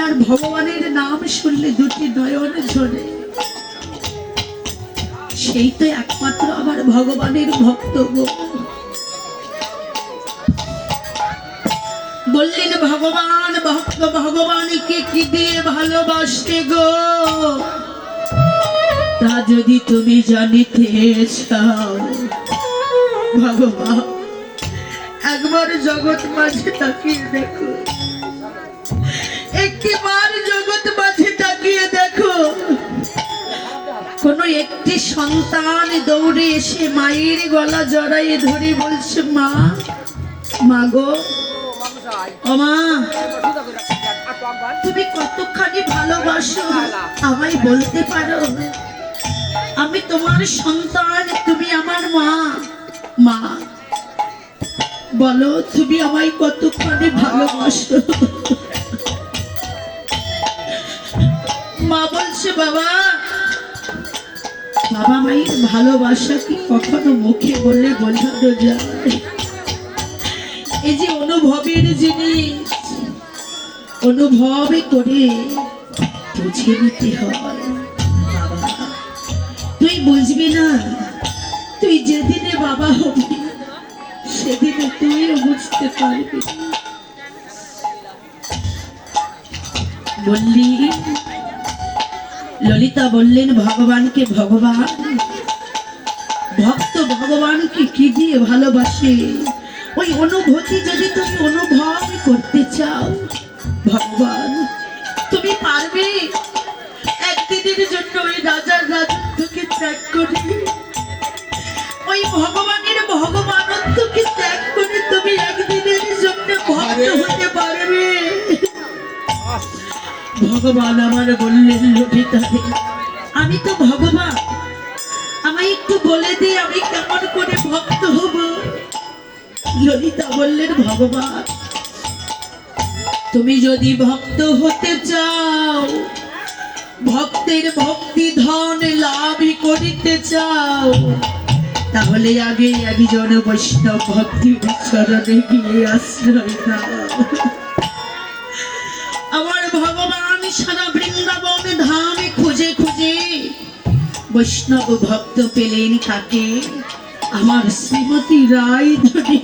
আর ভগবানের নাম শুনলে দুটি নয়ন ঝরে। সেই তো একমাত্র আমার ভগবানের ভক্ত গো। বললেন ভগবান ভক্ত ভগবানকে কি দিয়ে ভালোবাসে গো, তা যদি তুমি জানিতে চাও ভগবান একবার জগৎ মাঝে তাকিয়ে দেখো, একটিবার জগৎ মাঝে তাকিয়ে দেখো। কোন একটি সন্তান দৌড়ে এসে মায়ের গলা জড়াইয়ে ধরে বলছে মা, মা গো, ও মা, তুমি কতখানি ভালোবাসো আমায় বলতে পারো? আমি তোমার সন্তান, তুমি আমার মা। মা বলো তুমি আমায় কতখানি ভালোবাসো? মা বলছে বাবা, বাবা মায়ের ভালোবাসা কি কখনো মুখে বলে বোঝানো যায়? এই যে অনুভবের জিনিস, অনুভবে করে বুঝে নিতে হয়। বাবা তুই বুঝবি না, তুই যেদিনে বাবা হবি সেদিনে তুইও বুঝতে পারবি। বললি ললিতা বললেন ভগবানকে, ভগবান ভক্ত ভগবানকে কি দিয়ে ভালোবাসে ওই অনুভূতি যদি তুমি অনুভব করতে চাও ভগবান তুমি পারবে? একদিনের জন্য ওই রাজার রাজত্বকে ত্যাগ করে, ওই ভগবানের ভগবানত্বকে ত্যাগ করে তুমি একদিনের জন্য ভক্ত হতে পারবে? ভগবান আমার বললেন ললিতা আমি তো ভগবান, আমায় একটু বলে দে আমি কেমন করে ভক্ত হব। ললিতা বললেন ভগবান তুমি যদি ভক্ত হতে চাও, ভক্তের ভক্তি ধন লাভ করিতে চাও, তাহলে আগে একজন বৈষ্ণব ভক্তির চরণে গিয়ে আশ্রয় নাও। আমার ভগবান সারা বৃন্দাবন ধামে খুঁজে খুঁজে বৈষ্ণব ভক্ত পেলেন কাকে? আমার শ্রীমতী রায়ধনী।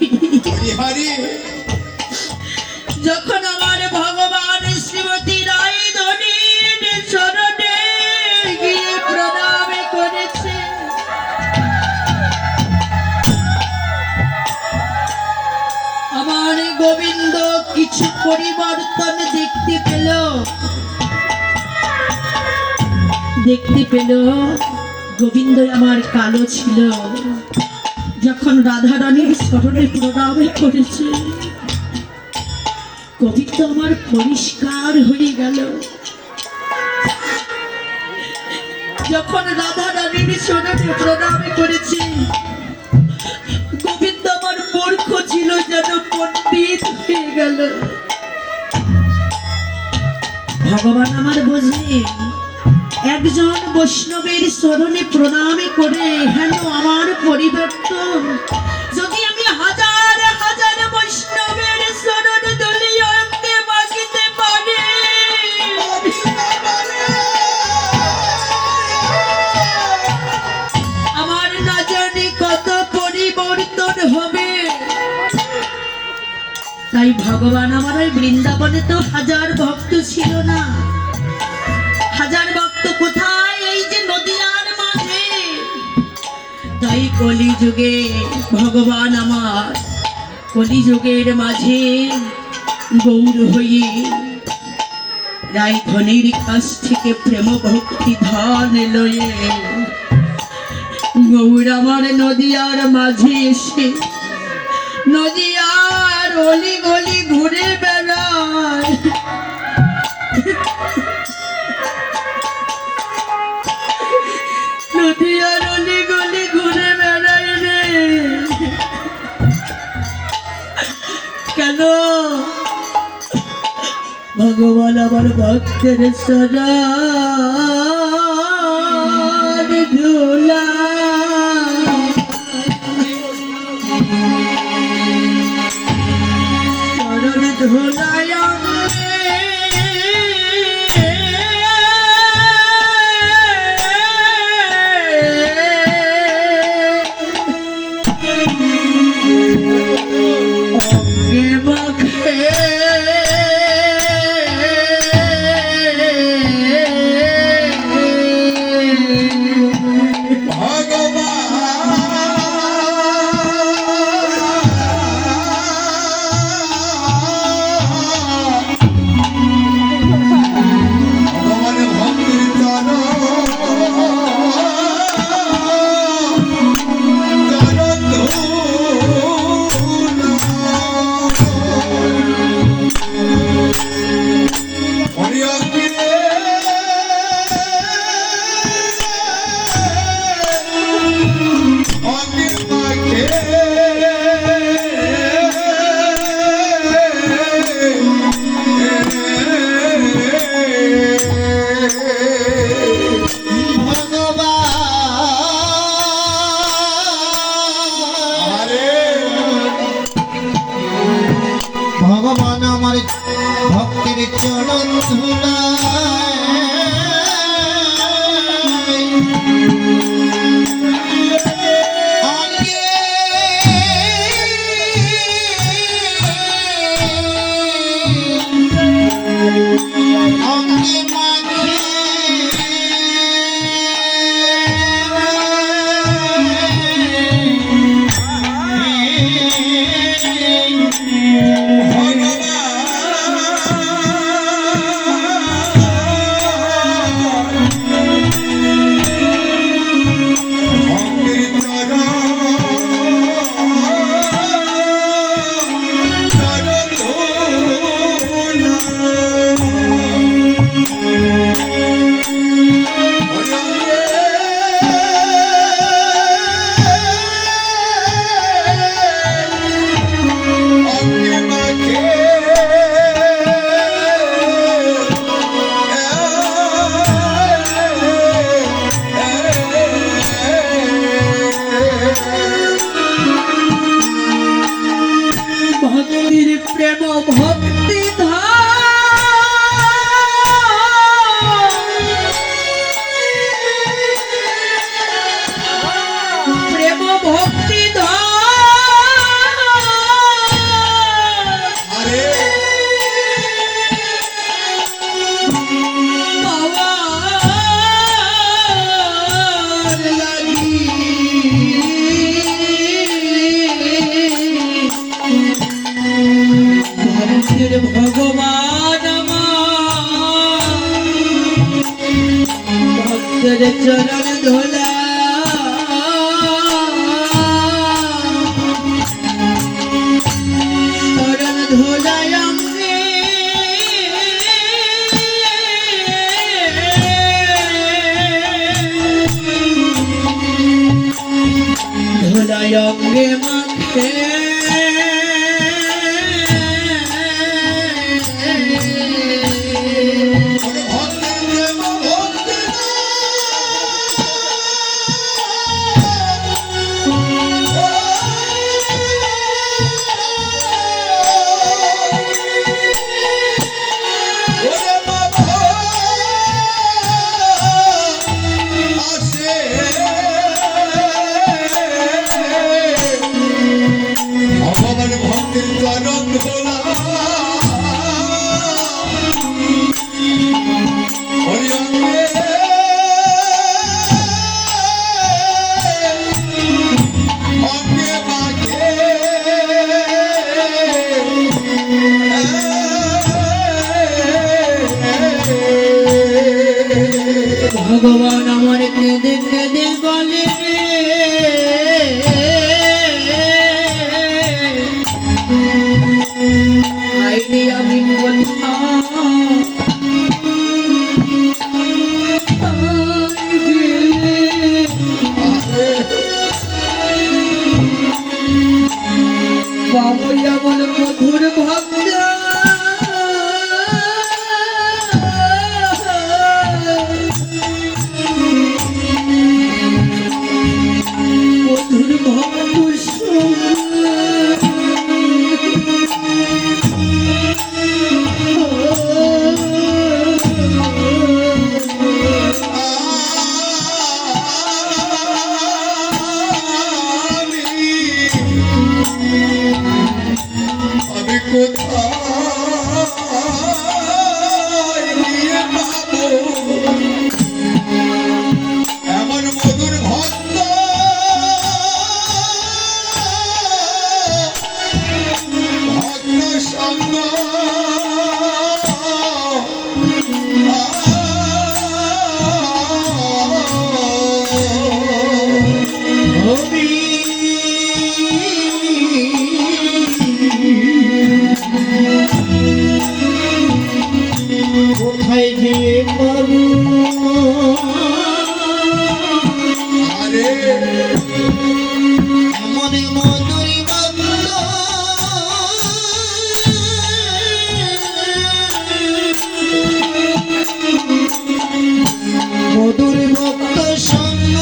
যখন আমার ভগবান শ্রীমতী রায়ধনীর চরণে গিয়ে প্রণাম করেছে, আমার গোবিন্দ কিছু পরিবর্তন দেখতে পেল। গোবিন্দ আমার কালো ছিল, যখন রাধা রানীর চরণে প্রণাম করেছে গোবিন্দ আমার পরিষ্কার হয়ে গেল। যখন রাধা রানীর চরণে প্রণাম করেছে গোবিন্দ আমার মূর্খ ছিল যেন পণ্ডিত হয়ে গেল। ভগবান আমার বোঝে একজন বৈষ্ণবের চরণে প্রণাম করে হেন আমার পরিবর্তন। যদি আমি হাজার হাজার বৈষ্ণবের চরণ দলিয়তে মাগিতে পারি, আমার না জানি কত পরিবর্তন হবে। তাই ভগবান আমার ওই বৃন্দাবনে তো হাজার ভক্ত ছিল না। হাজার ভক্ত কোথায়? এই যে নদিয়ার মাঝে। তাই কলিযুগে ভগবান আমার কলিযুগের মাঝে গৌর হয়ে রায়ধনীর কাছ থেকে প্রেম ভক্তি ধন লয়ে গৌর আমার নদিয়ার মাঝে এসে নদিয়ার অলি গলি ঘুরে বেড়ায়। নদিয়ার অলি গলি ঘুরে বেড়ায় রে। কেন? ভগবান আমার ভক্তের সদা ধুলা চরণ ধুলায় ভক্তের চরণ ধুলায় অঙ্গে অঙ্গে মাখে ভক্তির প্রেম ভক্তি প্রেম ভক্তি পাওয়ার লাগি ভক্তের ভগবান ভক্তের চরণ ধোলা চরণ ধোলায় অঙ্গে ধোলায় অঙ্গে মাখে ভগবান আমার কেঁদে কেঁদে বলে আইডি আমি বাবু আমার মধুর ভক্ত মধুর ভক্ত আমি কোথায় নিয়ে পাবো এমন মধুর ভক্ত ভক্ত সঙ্গ কোথায় গিয়ে পাবো আরে মনে মধুরী মধুর ভক্ত সঙ্গ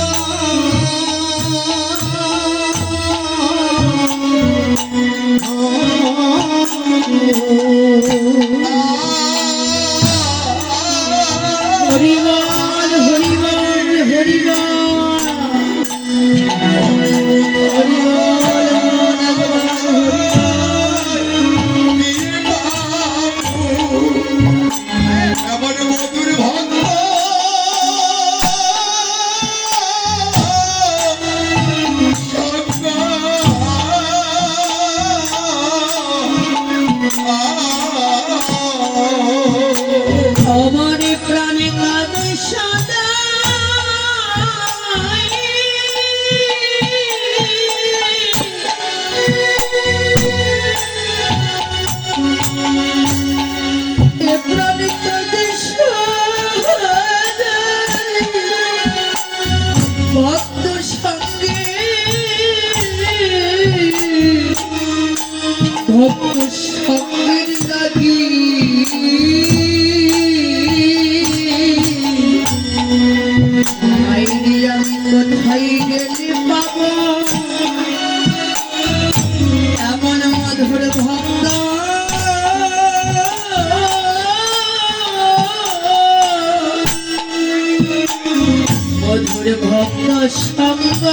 সঙ্গ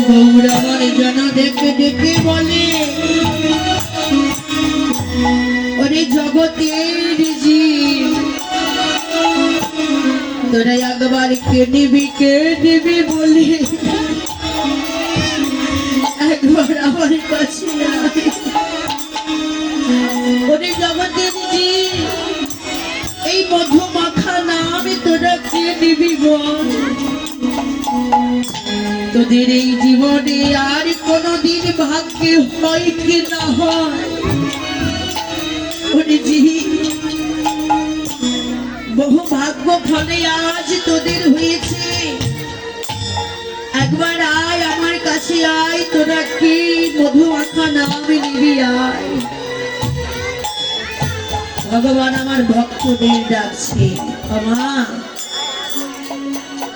গৌরবর জন দেখে দেখে বলে, ওরে জগতের জীব, তোরা একবার কে নিবি বলে একবার আমার কাছে আয়। ওরে জগতের জীব, এই মধু মাখা নামে তোরা কে নিবি বল। তোদের এই জীবনে আর কোনদিন ভাগ্যে হয় কি না হয়, ওরে জীব, বহু ভাগ্য ফলে আজ তোদের হয়েছে। একবার আয় আমার কাছে আয়, তোরা কি মধু মাখা নামে নিবি আয়। ভগবান আমার ভক্তদের ডাকছে। আমার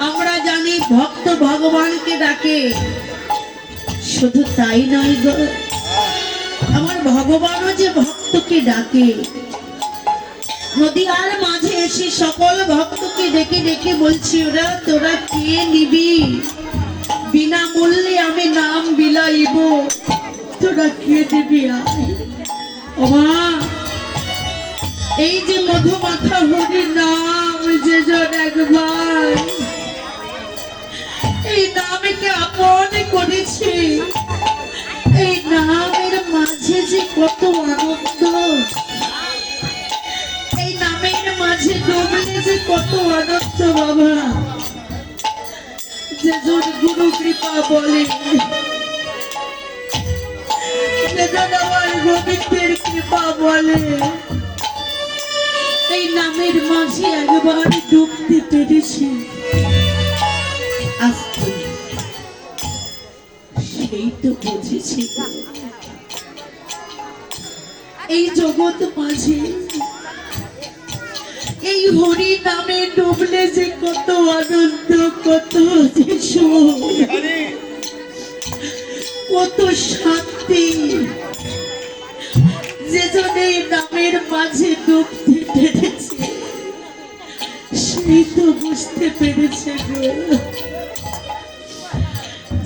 আমরা জানি ভক্ত ভগবানকে ডাকে, শুধু তাই নয় গো, আমার ভগবানও যে ভক্তকে ডাকে। নদীয়ার মাঝে এসে সকল ভক্তকে ডেকে ডেকে বলছি, ওরা তোরা কে নিবি, বিনামূল্যে আমি নাম বিলাইব, তোরা কে নিবি আয়। ওমা, এই যে মধু মাখা হরির নাম যে জন একবার এই নামকে আপন করেছে, এই নামের মাঝে যে কত আনন্দ, এই নামের মাঝে ডুবলে যে কত আনন্দ বাবা। যে জন গুরু কৃপা বলে, যে জন আমার গোবিন্দের কৃপা বলে, এই নামের মাঝে একবার ডুবতে পেরেছি, সেই তো বুঝেছি এই জগৎ মাঝে এই হরি নামে ডুবলে যে কত আনন্দ, কত যে সুখ, কত শান্তি। যে জন এই নামের মাঝে ডুবতে পেরেছে, সেই তো বুঝতে পেরেছে গো।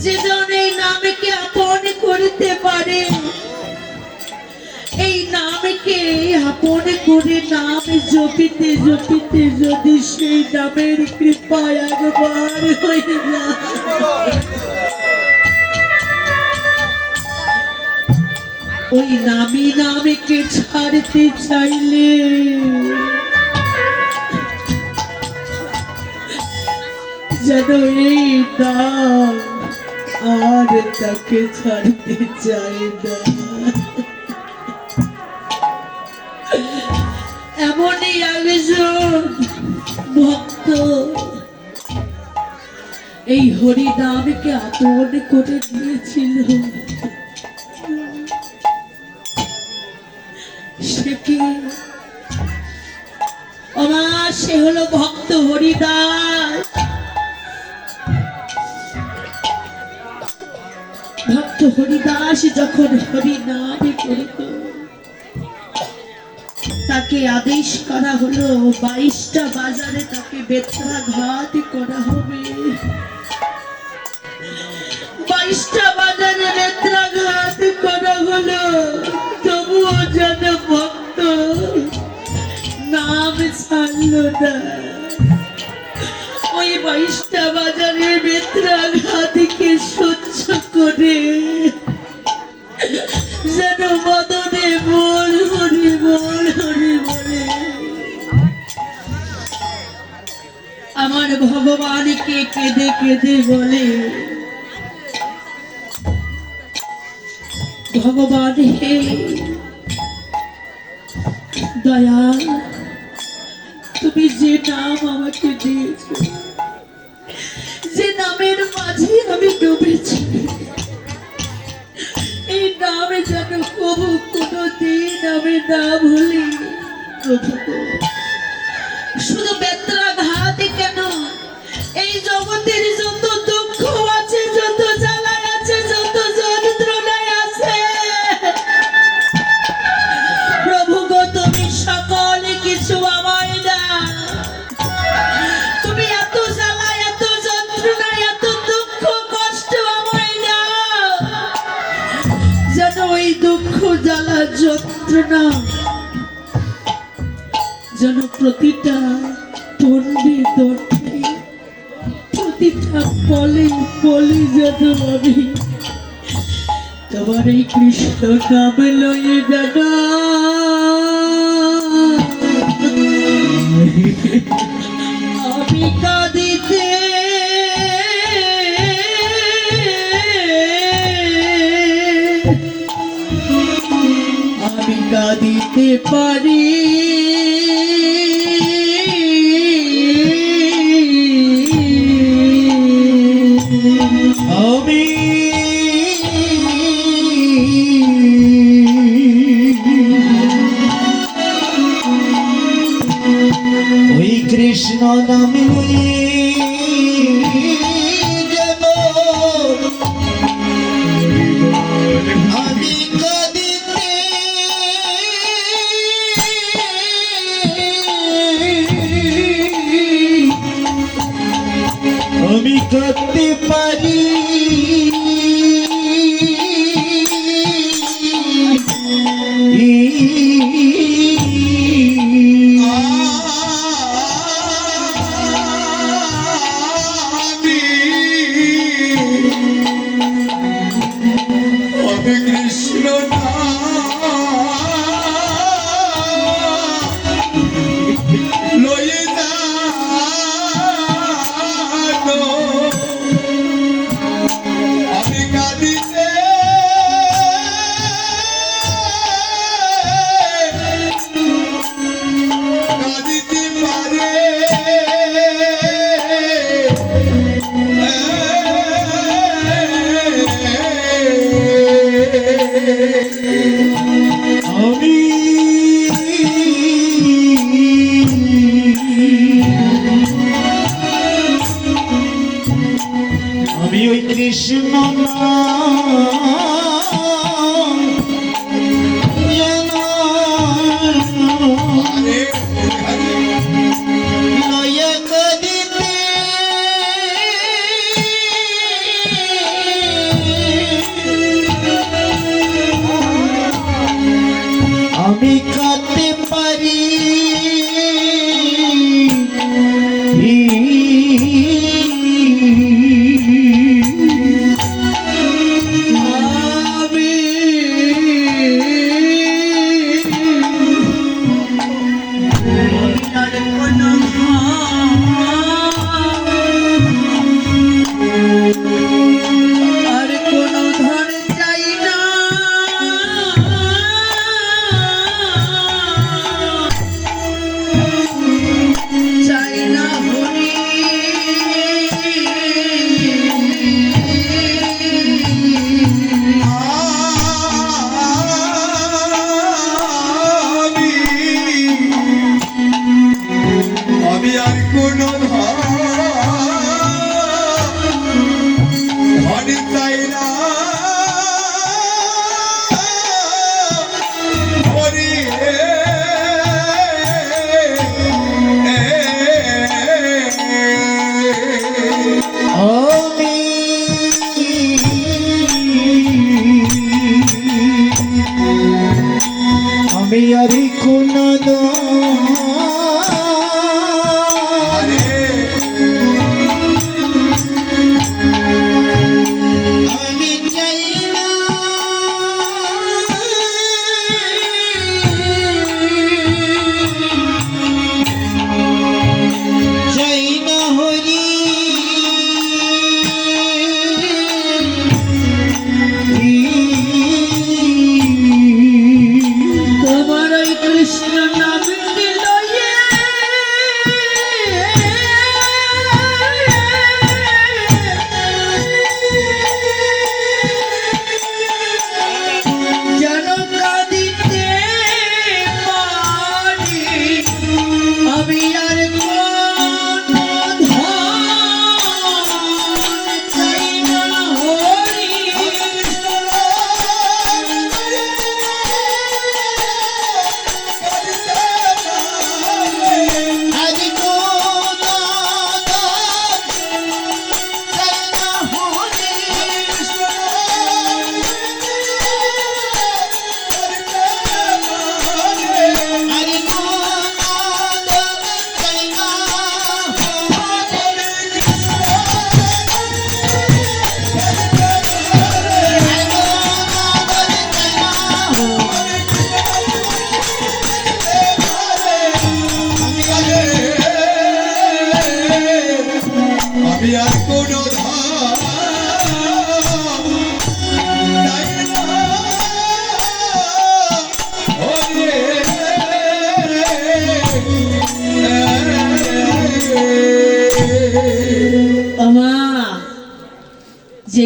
যে জন এই নামকে আপন করতে পারে, এই নামকে আপন করে নাম জপিতে জপিতে যদি সেই নামের কৃপা একবার হয়ে যায়, ওই নামই নামকে ছাড়তে চাইলে যেন এই নাম আর তাকে ছাড়তে চায় না। এমনই একজন ভক্ত এই হরি নামকে আপন করে দিয়েছিল। সে কি আমার, সে হলো ভক্ত হরিদাস। ভক্ত হরিদাস যখন হরি নাম করিত, তাকে আদেশ করা হলো 22টা বাজারে তাকে বেত্রাঘাত করা হবে। 22টা বাজারে বেত্রাঘাত করা হলো, তবুও যেন ভক্ত নাম ছাড়লো না। ওই 22টা বাজারে বেত্রাঘাতকে সহ্য করে যেন মদনে বল হরি বল হরি বলে ভগবানকে কেঁদে কেঁদে বলে, ভগবান হে দয়াল, তুমি যে নাম আমাকে দিয়েছো, যে নামের মাঝে আমি ডুবেছি, এই নামে যেন কবু কোনোদিন আমি না ভুলি। প্রভু গো, শুধু বেত্রাঘাত কেন, এই জগতের যত দুঃখ আছে, যত জ্বালা আছে, যত যন্ত্রণায় আছে, প্রভু গো তুমি সকল কিছু আমায় না, তুমি এত জ্বালা, এত যন্ত্রণা, এত দুঃখ কষ্ট আমায় না, যেন ওই দুঃখ জ্বালা যন্ত্রণা যেন প্রতিটা দণ্ডে দণ্ডে, প্রতিটা পলে পলে যেন আমি তোমার এই কৃষ্ণ নাম লয়ে যেন আমি কাঁদিতে আমি কাঁদিতে পারি। আমি ওই কৃষ্ণ নামে যেন আমি কাঁদিতে আমি কাঁদতে পারি। কৃষ্ণ লয়ে যানো আমি কাঁদিতে কাঁদিতে পারে আমি আমি ওই কৃষ্ণ নাম যেন লয়ে কাঁদিতে আমি কাঁদতে পারি। আর কোনো ধন চাই না, চাই না হরি, আমি আর কোন ধন চাই না হরি আমি আমি আর কোন আমি চাই না, চাই না হরি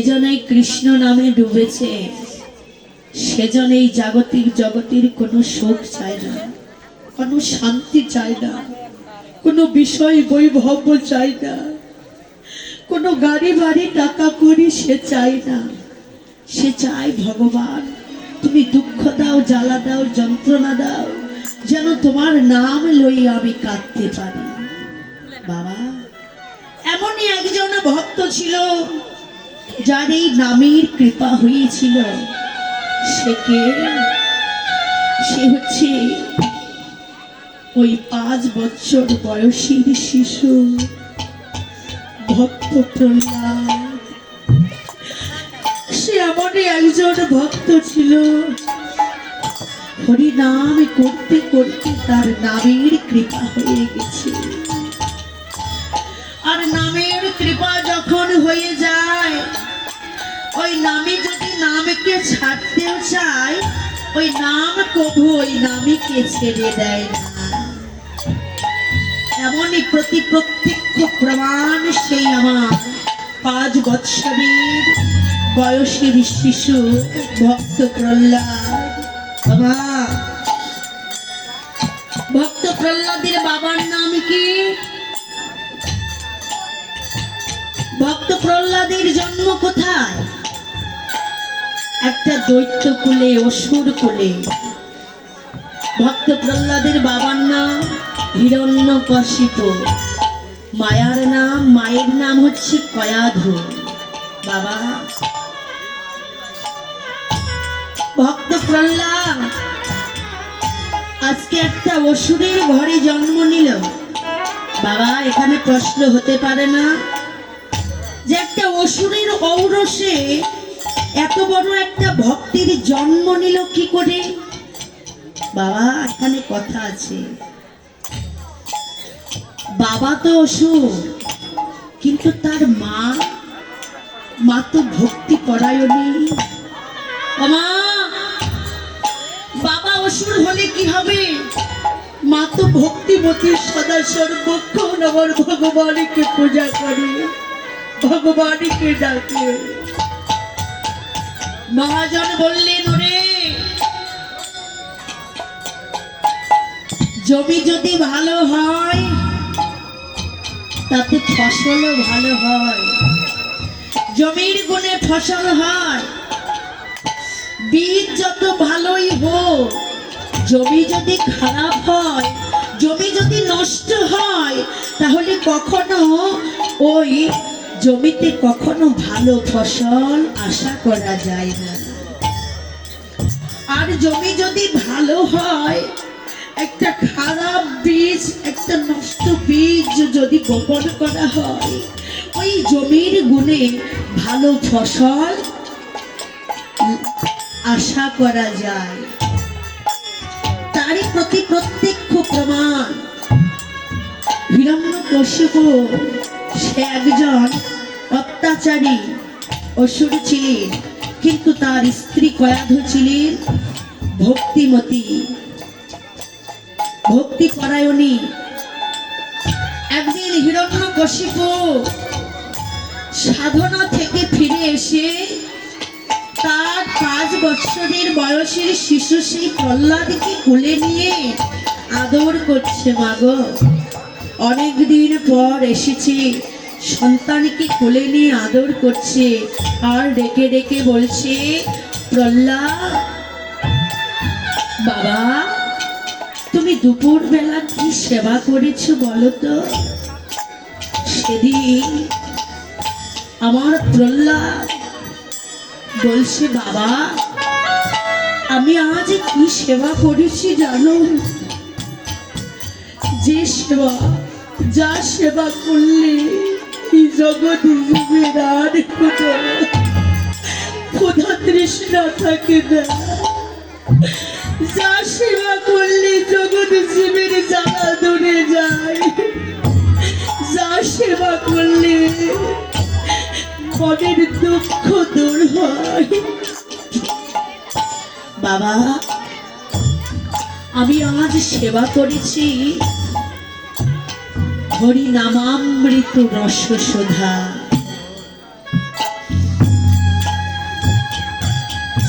যেজন এই কৃষ্ণ নামে ডুবেছে, সেজন এই জাগতিক জগতের কোনো সুখ চায় না, কোনো শান্তি চায় না, কোনো বিষয় বৈভব চায় না, কোনো গাড়ি বাড়ি টাকা করি সে চায় না। সে চায় ভগবান তুমি দুঃখ দাও, জ্বালা দাও, যন্ত্রণা দাও, যেন তোমার নাম লই আমি কাঁদতে পারি। বাবা, এমনই একজন ভক্ত ছিল যার এই নামের কৃপা হয়েছিল। সে কে? সে হচ্ছে ওই 5 বছর বয়সীর শিশু ভক্ত প্রহ্লাদ। সে এমনই একজন ভক্ত ছিল, হরি নাম করতে করতে তার নামের কৃপা হয়ে গেছে। আর নামের কৃপা যখন হয়ে যায়, ওই নামে যদি নামকে ছাড়তেও চায়, ওই নাম কবু ওই নামকে ছেড়ে দেয় না। এমনই প্রত্যক্ষ প্রমাণ সেই আমার 5 বৎসরের বয়সের শিশু ভক্ত প্রহ্লাদ। বাবা, ভক্ত প্রহ্লাদের বাবার নাম কি? ভক্ত প্রহ্লাদের জন্ম কোথায়? একটা দৈত্য কুলে, অসুর কুলে। ভক্ত প্রহ্লাদের বাবার নাম হিরণ্যকশিপু, মায়ের নাম হচ্ছে কয়াধু। বাবা, ভক্ত প্রহ্লাদ আজকে একটা অসুরের ঘরে জন্ম নিল। বাবা, এখানে প্রশ্ন হতে পারে না যে একটা অসুরের ঔরসে এত বড় একটা ভক্তির জন্ম নিল কি করে? বাবা, এখানে কথা আছে। বাবা তো অসুর, কিন্তু তার মা তো ভক্তি পরায়ণী। মা, বাবা অসুর হলে কি হবে? মা তো ভক্তিমতী, সদা সর্বক্ষণ আমার ভগবানকে পূজা করে, ভগবানকে ডাকে। মহাজন বললেন, ওরে জমি যদি ভালো হয় তাতে ফসলও ভালো হয়, জমির গুণে ফসল হয়। বীজ যত ভালোই হোক, জমি যদি খারাপ হয়, জমি যদি নষ্ট হয়, তাহলে কখনো ওই জমিতে কখনো ভালো ফসল আশা করা যায় না। আর জমি যদি ভালো হয়, একটা খারাপ বীজ, একটা নষ্ট বীজ যদি বপন করা হয়, ওই জমির গুণে ভালো ফসল আশা করা যায়। তারই প্রত্যক্ষ প্রমাণ হিরণ্যকশিপু। সে একজন অত্যাচারী অসুর ছিলেন, কিন্তু তার স্ত্রী কয়াধু ছিলেন ভক্তিমতী, ভক্তি পরায়ণী। একদিন হিরণ্যকশিপু সাধনা থেকে ফিরে এসে তার 5 বছরের বয়সের শিশু সেই প্রহ্লাদকে কোলে নিয়ে আদর করছে। মাগো, অনেকদিন পর এসেছে, সন্তানকে কোলে নিয়ে আদর করছে, আর ডেকে ডেকে বলছে, প্রহ্লাদ বাবা, তুমি দুপুর বেলা কি সেবা করেছো বলো তো? সেদিন আমার প্রহ্লাদ বলছে, বাবা আমি আজ কি সেবা করেছি জানো? যে সেবা, যা সেবা করলে এই জগৎ জীবের আর কোনো ক্ষুধা তৃষ্ণা থাকে না, যা সেবা করলে জগৎ জীবের জ্বালা দূরে যায়, যা সেবা করলে মনের দুঃখ দূর হয়। বাবা, আমি আজ সেবা করেছি হরি নামামৃত রস সুধা।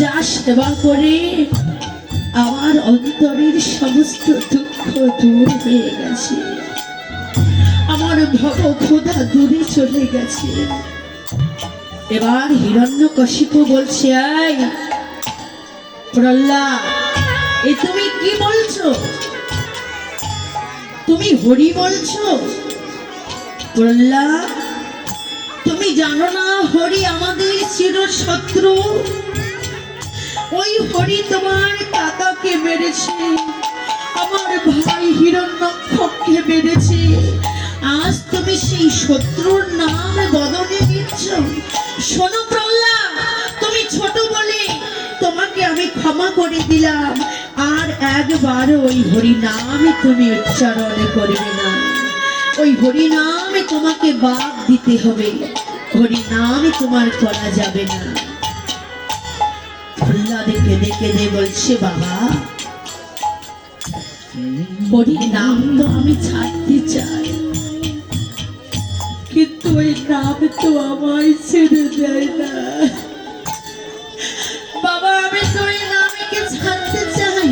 যা সেবা করে আমার অন্তরের সমস্ত দুঃখ দূর হয়ে গেছে, আমার ভব ক্ষুধা দূরে চলে গেছে। এবার হিরণ্যকশিপু বলছে, এই প্রহ্লাদ, এ তুমি কি বলছো? তুমি হরি বলছো? প্রহ্লাদ, তুমি জানো না হরি আমাদের চির শত্রু? ওই হরি তোমার কাকাকে মেরেছে, আমার ভাই হিরণ্যক্ষকে মেরেছে। আজ তুমি সেই শত্রুর নাম বদলে দিচ্ছ। শোনো প্রহ্লাদ, তুমি ছোট বলে তোমাকে আমি ক্ষমা করে দিলাম, আর একবার ওই হরি নামে তুমি উচ্চারণ করবে না। ওই হরি নামে তোমাকে বাদ দিতে হবে, হরি নামে তোমার করা যাবে না। প্রহ্লাদ কেঁদে কেঁদে বলছে, বাবা, হরি নাম তো আমি ছাড়তে চাই, কিন্তু ওই নাম তো আমায় ছেড়ে দেয় না। বাবা, আমি তো ওই নামকে ছাড়তে চাই,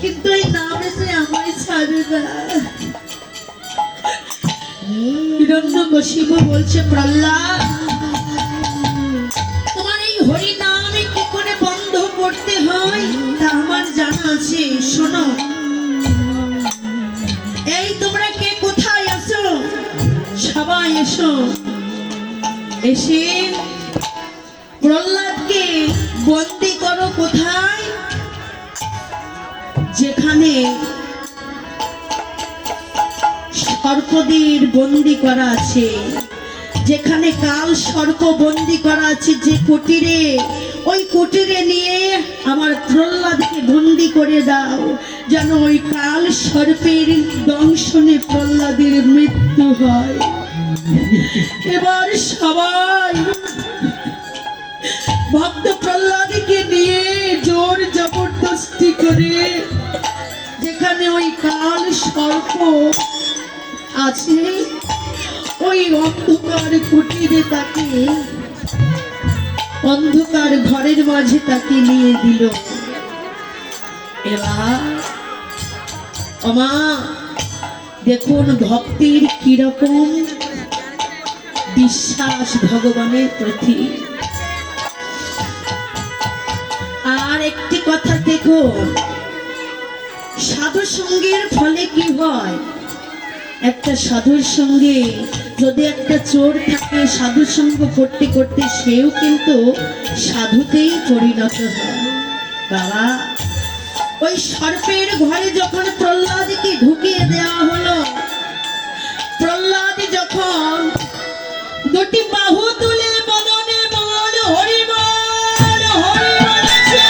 কিন্তু ওই নাম এসে আমায় ছাড়ে না। হিরণ্যকশিপু বলছে, প্রহ্লাদ, তোমার এই হরি নামে কি করে বন্ধ করতে হয় তা আমার জানা আছে। শোনো, এই তোমরা কে কোথায় আছো? সবাই এসো। এসে প্রহ্লাদকে বন্দি করো। কোথায়? যেখানে সর্পদের বন্দি করা আছে, যেখানে কাল সর্প বন্দি করা আছে, যে কুটিরে, ওই কুটিরে নিয়ে আমার প্রহ্লাদকে বন্দি করে দাও, যেন ওই কাল সর্পের দংশনে প্রহ্লাদের মৃত্যু হয়। এবার সবাই ভক্ত প্রহ্লাদকে নিয়ে জোর জবরদস্তি করে যেখানে ওই কাল সর্প আছে, ওই অন্ধকার কুটিরে তাকে, অন্ধকার ঘরের মাঝে তাকে নিয়ে দিল। এবার আমা দেখুন ভক্তির কিরকম বিশ্বাস ভগবানের প্রতি। আর একটি কথা দেখো, সাধু সঙ্গের ফলে কি হয়? একটা সাধুর সঙ্গে যদি একটা চোর থাকে, সাধু সঙ্গ করতে করতে সেও কিন্তু সাধুতেই পরিণত হয়। বাবা, ওই সর্পের ঘরে যখন প্রহ্লাদকে ঢুকিয়ে দেওয়া হলো, প্রহ্লাদ যখন দুটি বাহু তুলে বদনে বল হরি বল হরি বলছে,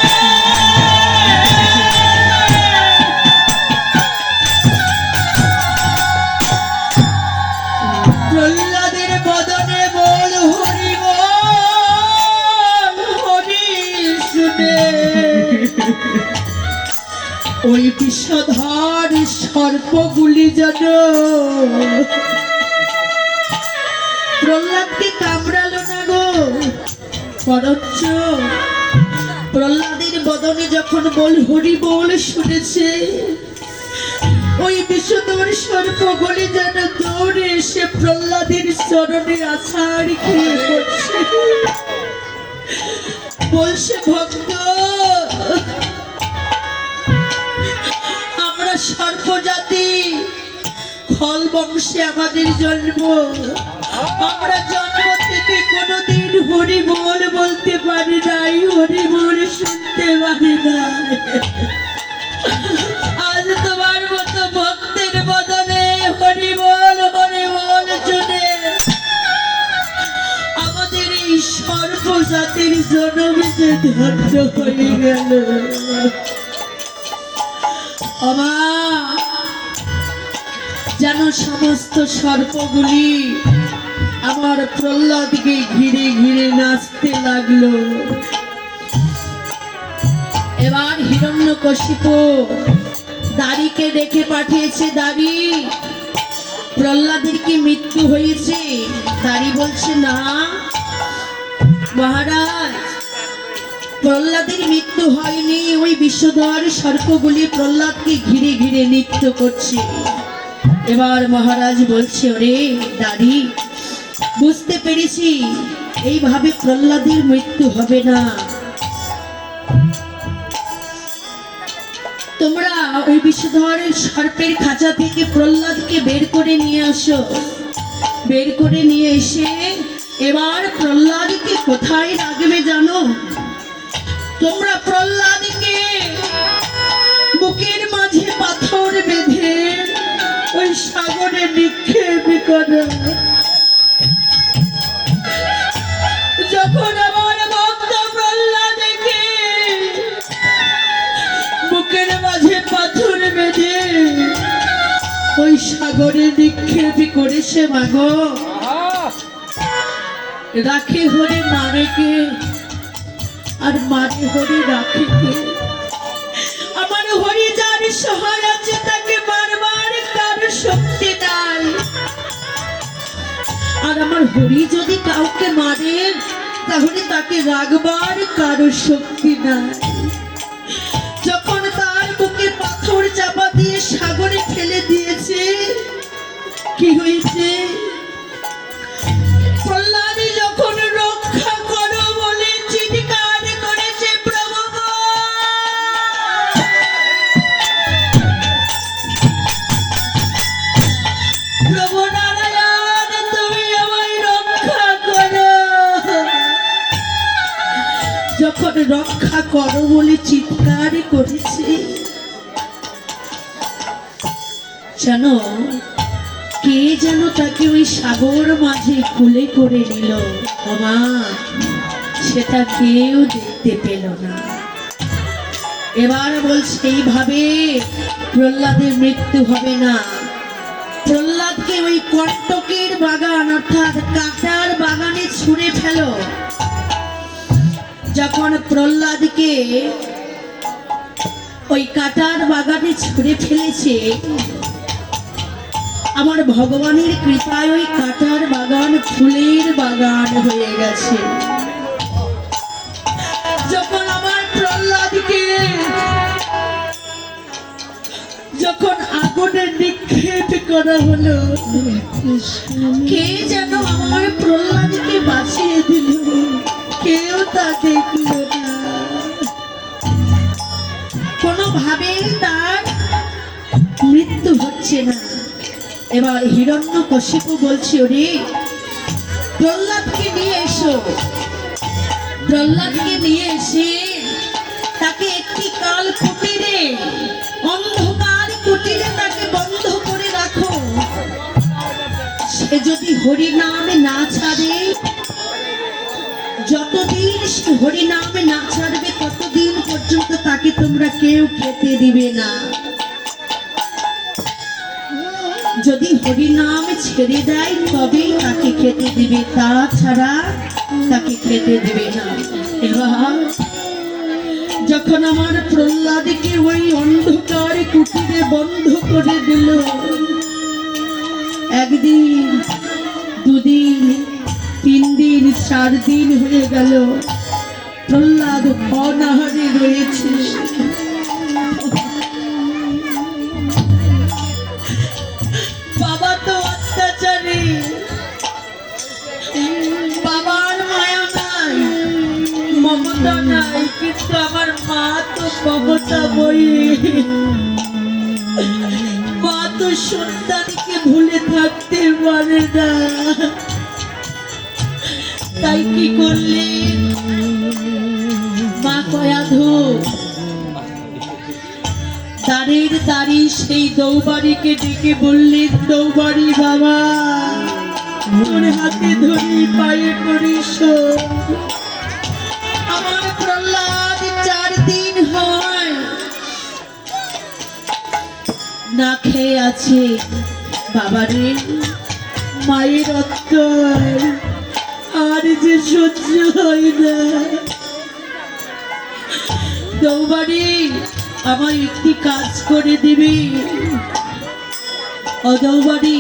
প্রহ্লাদের বদনে বল হরি বল হরি শুনে ওই বিষধর সর্পগুলি যেন প্রহ্লাদকে কামড়ালো না গো, বরঞ্চ প্রহ্লাদের বদনে যখন বল হরি বল শুনেছে, ওই বিষধর সর্পগুলি যেন দৌড়ে এসে প্রহ্লাদের চরণে আছাড় খেয়ে পড়ছে। বলছে, ভক্ত, আমরা সর্প জাতি, খল বংশে আমাদের জন্ম, আমরা জন্ম থেকে কোনোদিন হরি বল বলতে পারি নাই, হরি বল শুনতে পারি নাই। আজ তোমার মতো ভক্তের বদলে হরি বল শুনে আমাদের এই সর্প জাতির জন্ম যে ধন্য হয়ে গেল। যেন সমস্ত সর্পগুলি আমার প্রহ্লাদকে ঘিরে ঘিরে নাচতে লাগলো। এবার হিরণ্যকশিপু দাড়িকে ডেকে পাঠিয়েছে, দাড়ি, প্রহ্লাদের কি মৃত্যু হয়েছে? দাড়ি বলছে, না মহারাজ, প্রহ্লাদের মৃত্যু হয়নি, ওই বিষধর সর্পগুলি প্রহ্লাদকে ঘিরে ঘিরে নৃত্য করছে। এবার মহারাজ বলছে, ওরে দাদি, বুঝতে পেরেছি এইভাবে প্রহ্লাদের মৃত্যু হবে না। তোমরা ওই বিষধর সর্পের খাঁচা থেকে প্রহ্লাদকে বের করে নিয়ে আসো। বের করে নিয়ে এসে এবার প্রহ্লাদকে কোথায় রাখবে জানো? তোমরা প্রহ্লাদকে বুকের মাঝে পাথর বেঁধে ওই সাগরে নিক্ষেপ করো। যখন আমার ভক্ত প্রহ্লাদকে বুকের মাঝে পাথর বেঁধে ওই সাগরে নিক্ষেপ করেছে, মাগো রাখে হরে মারে কে, আর মারে হরে রাখে কে? আমার হরি যার সহায় আছে তাকে মারবার কারো শক্তি নাই, আর আমার হরি যদি কাউকে মারে তাহলে তাকে রাখবার কারো শক্তি নাই। যখন তার বুকে পাথর চাপা দিয়ে সাগরে ফেলে দিয়েছে, কি হয়েছে? প্রহ্লাদ যখন রক্ষা করো বলে চিৎকার করেছে, প্রভু গো, প্রভু নারায়ণ তুমি আমায় রক্ষা করো। যখন রক্ষা করো বলে চিৎকার করেছে, জানো কে যেন তাকে ওই সাগর মাঝে কুলে করে নিল। বাবা, সেটা কেউ দেখতে পেল না। এবার বলছে এইভাবে প্রহ্লাদের মৃত্যু হবে না। প্রহ্লাদকে ওই কণ্টকের বাগান অর্থাৎ কাটার বাগানে ছুঁড়ে ফেলো। যখন প্রহ্লাদকে ওই কাটার বাগানে ছুঁড়ে ফেলেছে, আমার ভগবানের কৃপায় ওই কাটার বাগান ফুলের বাগান হয়ে গেছে। যখন আমার প্রহ্লাদকে যখন আগুনে নিক্ষেপ করা হলো, কে যেন আমার প্রহ্লাদকে বাঁচিয়ে দিল, কেউ তা দেখল না। কোনোভাবেই তার মৃত্যু হচ্ছে না। এবার হিরণ্যকশিপু বলছে, ওরে প্রহ্লাদকে নিয়ে এসো। প্রহ্লাদকে নিয়ে এসে তাকে একটি কাল কুটিরে, অন্ধকার কুটিরে তাকে বন্ধ করে রাখো। সে যদি হরিনাম না ছাড়ে, যতদিন সে হরিনাম না ছাড়বে ততদিন পর্যন্ত তাকে তোমরা কেউ খেতে দিবে না। যদি হরিনাম ছেড়ে দেয় তবেই তাকে খেতে দিবে, তাছাড়া তাকে খেতে দিবে না। এবার যখন আমার প্রহ্লাদকে ওই অন্ধকার কুটিরে বন্ধ করে দিল, একদিন, দুদিন, 3 দিন, 4 দিন হয়ে গেল, প্রহ্লাদ অনাহারে রয়েছে। বাবা তো অত্যাচারী, বাবার মায়া নাই, মমতা নাই, কিন্তু আমার মা তো মমতা বই। মা তো সন্তানকে ভুলে থাকতে পারে না। তাই কি করলেন মা কয়াধু? দাঁড়ের দাঁড়ি সেই দৌবাড়িকে ডেকে বললেন, দৌবাড়ি বাবা, তোর হাতে ধরি, পায়ে পড়ি, শোন। আমার প্রহ্লাদ 4 দিন হয় না খেয়ে আছে। বাবারে, মায়ের অত্যাচার আর যে সহ্য হয় না। দৌবাড়ি, আমার একটি কাজ করে দিবি। ও দৌবাড়ি,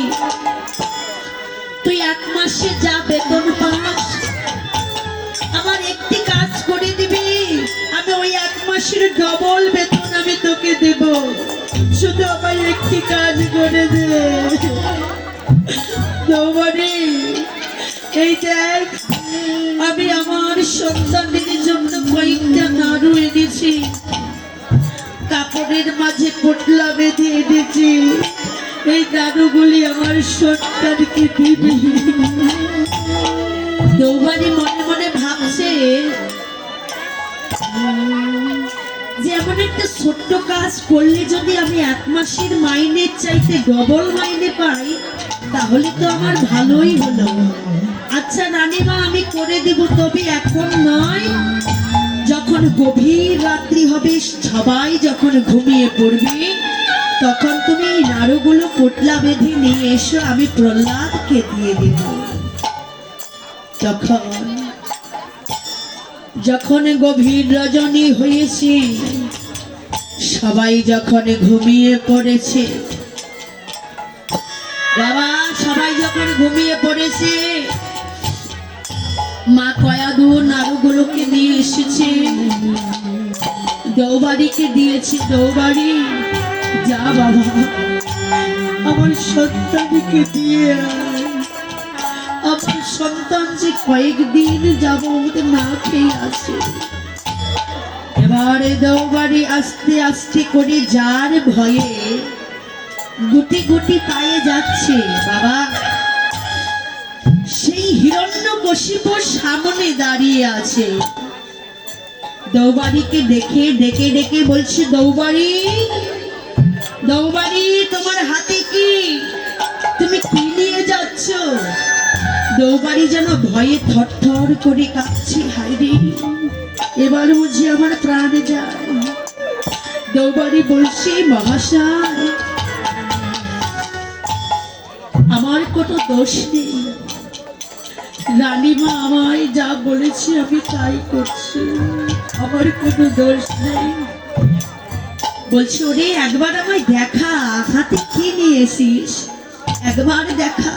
তুই 1 মাসে যা বেতন পাস আমার একটি কাজ করে দিবি। মাসের ডবল বেতন আমি তোকে দেব, শুধু আমায় একটি কাজ করে দে। দৌবারি, এই দেখ আমি আমার সন্তানের জন্য কয়েকটা নাড়ু এনেছি, কাপড়ের মাঝে পোটলা বেঁধে এনেছি, এই নাড়ুগুলি আমার সন্তানকে দিবি। দৌবারি মনে মনে ভাবছে যে এমন একটা ছোট্ট কাজ করলে যদি আমি 1 মাসের মাইনের চাইতে ডবল মাইনে পাই তাহলে তো আমার ভালোই হলো। আচ্ছা রানীমা, আমি করে দেব, তবে এখন নয়, যখন গভীর রাত্রি হবে, সবাই যখন ঘুমিয়ে পড়বে, তখন তুমি এই নাড়ুগুলো পোটলা বেঁধে নিয়ে এসো, আমি প্রহ্লাদকে দিয়ে দেব। যখন গভীর রজনী হয়েছে, সবাই যখন ঘুমিয়ে পড়েছে, বাবা সবাই যখন ঘুমিয়ে পড়েছে, মা কয়াদু নাড়ুগুলোকে নিয়ে এসেছে, দৌবাড়িকে দিয়েছে। দৌবাড়ি, যা বাবা আমার সন্তানকে দিয়ে আয়, আমার সন্তান যে কয়েকদিন যাবত না খেয়ে আছে। এবারে দৌবাড়ি আস্তে আস্তে করে যার ভয়ে গুটি গুটি পায়ে যাচ্ছে, বাবা সেই হিরণ্যকশিপুর সামনে দাঁড়িয়ে আছে। দৌবাড়িকে দেখে ডেকে ডেকে বলছে, দৌবাড়ি, দৌবাড়ি তোমার হাতে কি, তুমি কি নিয়ে যাচ্ছ? দৌবাড়ি যেন ভয়ে থরথর করে কাঁপছে, হায়রে এবার বুঝি আমার প্রাণ যায়। দৌবাড়ি বলছে, মহাশয় আমার কোনো দোষ নেই, রানীমা আমায় যা বলেছে আমি তাই করছি, আমার কোনো দোষ নেই। বলছে, ওরে একবার আমায় দেখা, হাতে কি নিয়েছিস, একবার দেখা।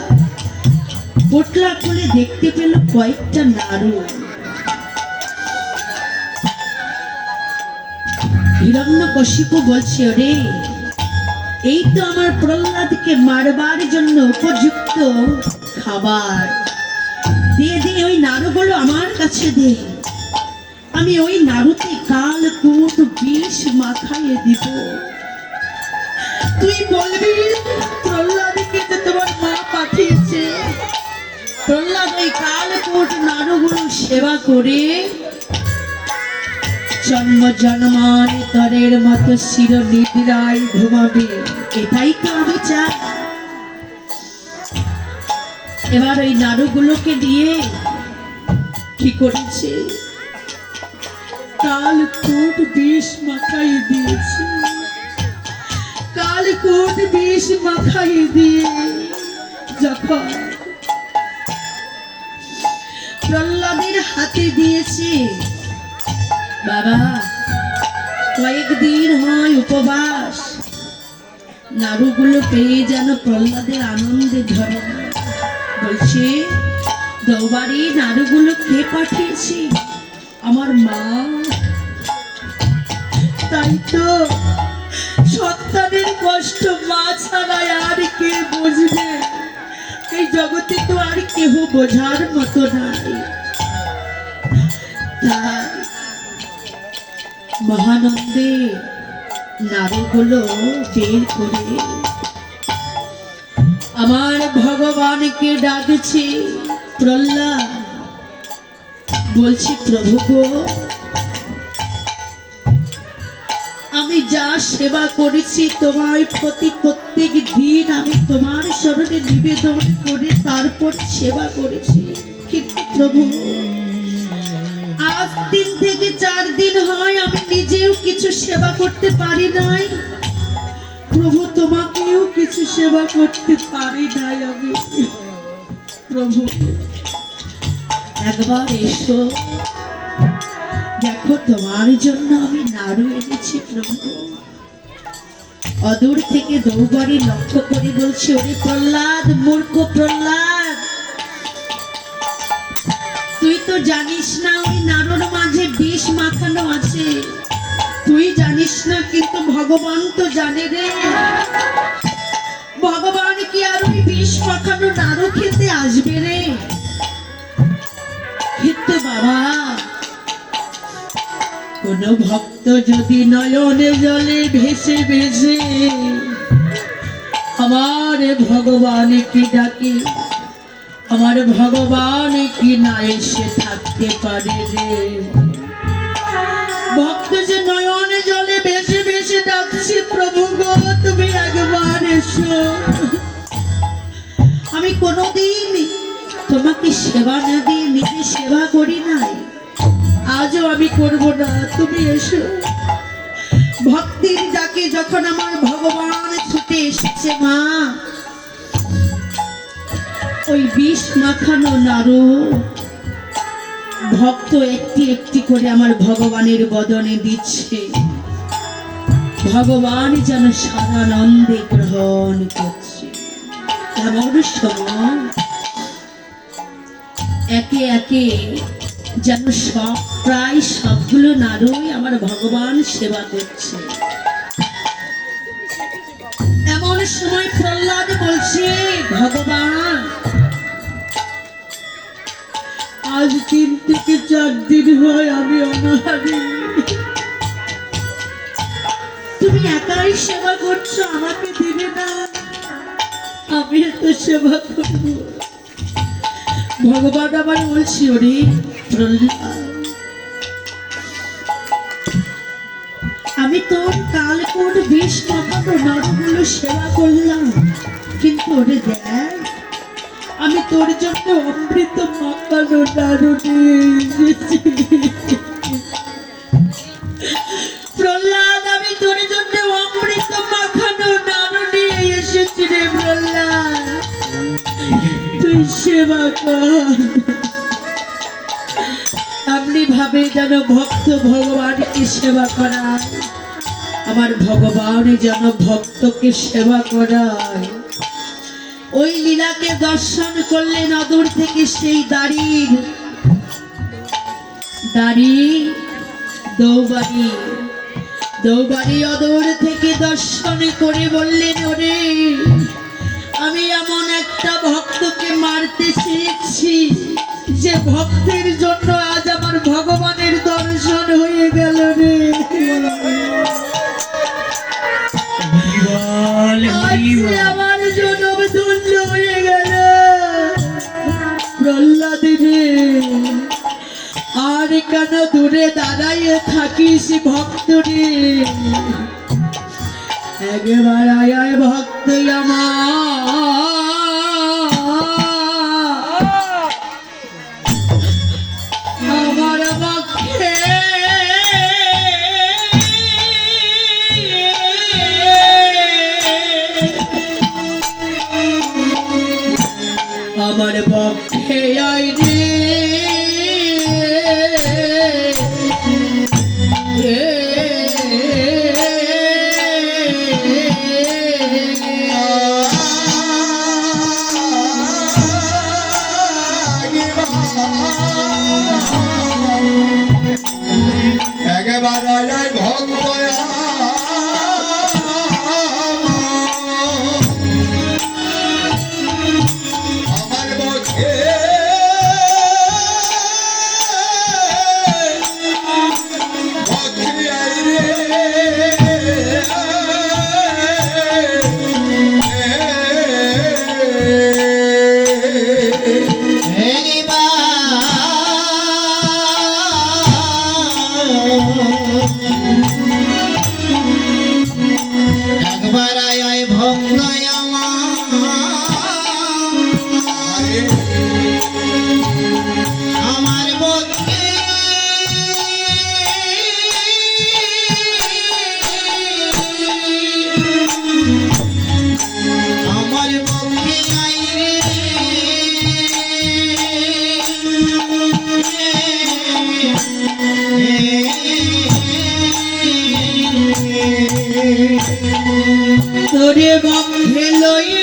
পোটলা খুলে দেখতে পেল কয়েকটা নাড়ু। হিরণ্যকশিপু বলছে, ওরে এই তো আমার প্রহ্লাদকে মারবার জন্য উপযুক্ত খাবার, দিয়ে দিয়ে ওই নাড়ুগুলো আমার কাছে দে, আমি ওই নাড়ুতে কালকূট বিষ মাখাইয়ে দিব। তুই বলবি প্রহ্লাদকে যে তোমার মা পাঠিয়েছে, প্রহ্লাদ ওই কালকূট নাড়ুগুলো সেবা করে জন্ম জন্মান্তরের মতো চির নিদ্রায় ঘুমাবে, এটাই তো আমি চাই। এবার ওই নাড়ুগুলোকে দিয়ে কি করেছে, কালকূট বিষ মাখাইয়ে দিয়েছে। কালকূট বিষ মাখাইয়ে দিয়ে যখন প্রহ্লাদের হাতে দিয়েছে, বাবা কয়েকদিন হয় উপবাস, নাড়ুগুলো পেয়ে যেন প্রহ্লাদের আনন্দে ধরে না। বলছে, দৌবাড়ি নাড়ুগুলো কে পাঠিয়েছি? আমার মা। তাই তো সন্তানের কষ্ট মা ছাড়া আর কে বুঝবে? এই জগতে তো আর কেহ বোঝার মতো নাই। তাই মহানন্দে নাড়ুগুলো বের করে আমার ভগবানকে ডাকছে। প্রহ্লাদ বলছি, প্রভু গো, আমি যা সেবা করেছি তোমার প্রতি প্রত্যেক দিন আমি তোমার শরণে নিবেদন করে তারপর সেবা করেছি, কিন্তু প্রভু আজ 3 থেকে 4 দিন হয় আমি নিজেও কিছু সেবা করতে পারি নাই। প্রভু তোমাকেও কিছু সেবা করতে পারি নাই আমি। প্রভু একবার এসো, দেখো তোমার জন্য আমি নাড়ু এনেছি। প্রভু অদূর থেকে দৌবাড়ি লক্ষ্য করে বলছে, ওরে প্রহ্লাদ, মূর্খ প্রহ্লাদ, তুই তো জানিস না ওই নাড়ুর মাঝে বিষ মাখানো আছে। জানিস না, কিন্তু ভগবান তো জানে রে। ভগবান কি আর ওই বিষ মাখানো নাড়ু খেতে আসবে রে? কিন্তু বাবা, কোন ভক্ত যদি নয়নে জলে ভেসে ভেসে আমার ভগবান কি ডাকে, আমার ভগবান কি না এসে থাকতে পারে রে? ভক্ত যে নয়নে জলে ভেসে ভেসে ডাকছে, প্রভু গো তুমি একবার এসো। আমি কোনোদিন তোমাকে সেবা না দিয়ে নিজে সেবা করি নাই, আজও আমি করব না, তুমি এসো। ভক্তির ডাকে যখন আমার ভগবান ছুটে এসেছে মা, ওই বিষ মাখানো নাড়ু ভক্ত একটি একটি করে আমার ভগবানের বদনে দিচ্ছে। ভগবান যেন সারানন্দে গ্রহণ করছে। এমন সময় একে একে যেন প্রায় সবগুলো নাড়ুই আমার ভগবান সেবা করছে। এমন সময় প্রহ্লাদ বলছে, ভগবান আজ 3 থেকে 4 দিন হয় আমি অনাহারি, তুমি একাই সেবা করছো, আমাকে দিবে না? আমি এত সেবা করব? ভগবান আবার বলছি, ওরে প্রহ্লাদ, আমি তোর কাল কোন বিষ মাখানো নাড়ুগুলো সেবা করলাম, কিন্তু ওরে দেখ, আমি তোর জন্য অমৃত মাখানো নাড়ু নিয়ে এসেছি। প্রহ্লাদ, আমি তোর জন্য অমৃত মাখানো নাড়ু নিয়ে এসেছি রে প্রহ্লাদ, তুই সেবা কর। এমনি ভাবে যেন ভক্ত ভগবানকে সেবা করায়, আমার ভগবান যেন ভক্তকে সেবা করায়। ওই লীলাকে দর্শন করলেন অদূর থেকে, সেই দৌবাড়ি অদূর থেকে দর্শন করে বললেন, ওরে আমি এমন একটা ভক্তকে মারতে চেয়েছি, যে ভক্তের জন্য আজ আমার ভগবানের দর্শন হয়ে গেল রে। আমার জনম ধন্য হয়ে গেল প্রহ্লাদ রে। আর কেন দূরে দাঁড়াইয়ে থাকিস ভক্ত রে? একবার আয় ভক্ত আমার পক্ষে আমার পক্ষে আয় রে। একেবারে ভক্ত আমার পক্ষে ভক্তি আই রে। একবার আয় ভক্ত আমার পক্ষে আমার পক্ষে আয় রে। তোরে বক্ষে লইয়া